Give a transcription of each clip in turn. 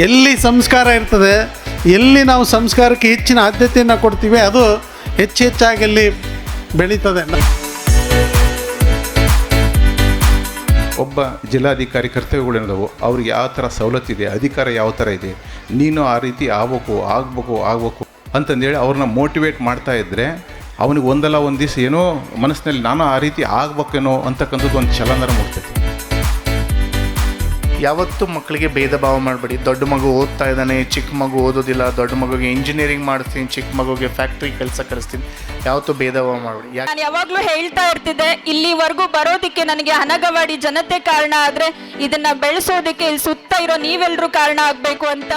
ಎಲ್ಲಿ ಸಂಸ್ಕಾರ ಇರ್ತದೆ, ಎಲ್ಲಿ ನಾವು ಸಂಸ್ಕಾರಕ್ಕೆ ಹೆಚ್ಚಿನ ಆದ್ಯತೆಯನ್ನು ಕೊಡ್ತೀವಿ, ಅದು ಹೆಚ್ಚಾಗಿ ಅಲ್ಲಿ ಬೆಳೀತದೆ. ಒಬ್ಬ ಜಿಲ್ಲಾಧಿಕಾರಿ ಕರ್ತವ್ಯಗಳೇನದವು, ಅವ್ರಿಗೆ ಯಾವ ಥರ ಸವಲತ್ತಿದೆ, ಅಧಿಕಾರ ಯಾವ ಥರ ಇದೆ, ನೀನು ಆ ರೀತಿ ಆಗಬೇಕು ಅಂತಂದೇಳಿ ಅವ್ರನ್ನ ಮೋಟಿವೇಟ್ ಮಾಡ್ತಾ ಇದ್ದರೆ ಅವನಿಗೆ ಒಂದಲ್ಲ ಒಂದು ದಿವಸ ಏನೋ ಮನಸ್ಸಿನಲ್ಲಿ ನಾನು ಆ ರೀತಿ ಆಗ್ಬೇಕೇನೋ ಅಂತಕ್ಕಂಥದ್ದು ಒಂದು ಛಲನರ ಮೂಡ್ತೈತಿ. ಯಾವತ್ತೂ ಮಕ್ಕಳಿಗೆ ಭೇದ ಭಾವ ಮಾಡಬೇಡಿ. ದೊಡ್ಡ ಮಗು ಓದ್ತಾ ಇದ್ದಾನೆ, ಚಿಕ್ಕ ಮಗು ಓದೋದಿಲ್ಲ, ದೊಡ್ಡ ಮಗುಗೆ ಇಂಜಿನಿಯರಿಂಗ್ ಮಾಡಿಸ್ತೀನಿ, ಚಿಕ್ಕ ಮಗುಗೆ ಫ್ಯಾಕ್ಟ್ರಿ ಕೆಲಸ ಕಲಿಸ್ತೀನಿ, ಯಾವತ್ತೂ ಭೇದ ಭಾವ ಮಾಡಬೇಡಿ. ನಾನು ಯಾವಾಗಲೂ ಹೇಳ್ತಾ ಇರ್ತಿದ್ದೆ, ಇಲ್ಲಿವರೆಗೂ ಬರೋದಕ್ಕೆ ನನಗೆ ಹನಗವಾಡಿ ಜನತೆ ಕಾರಣ ಆದರೆ ಇದನ್ನ ಬೆಳೆಸೋದಕ್ಕೆ ಇಲ್ಲಿ ಸುತ್ತ ಇರೋ ನೀವೆಲ್ಲರೂ ಕಾರಣ ಆಗಬೇಕು ಅಂತ.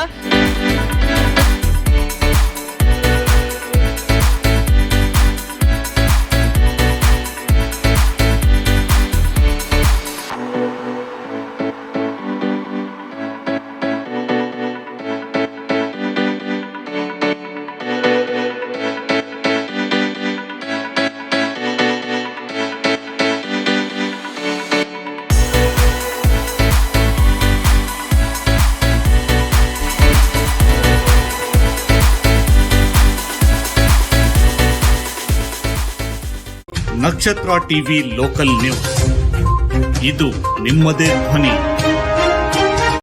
ನಕ್ಷತ್ರ ಟಿವಿ ಲೋಕಲ್ ನ್ಯೂಸ್, ಇದು ನಿಮ್ಮದೇ ಧ್ವನಿ.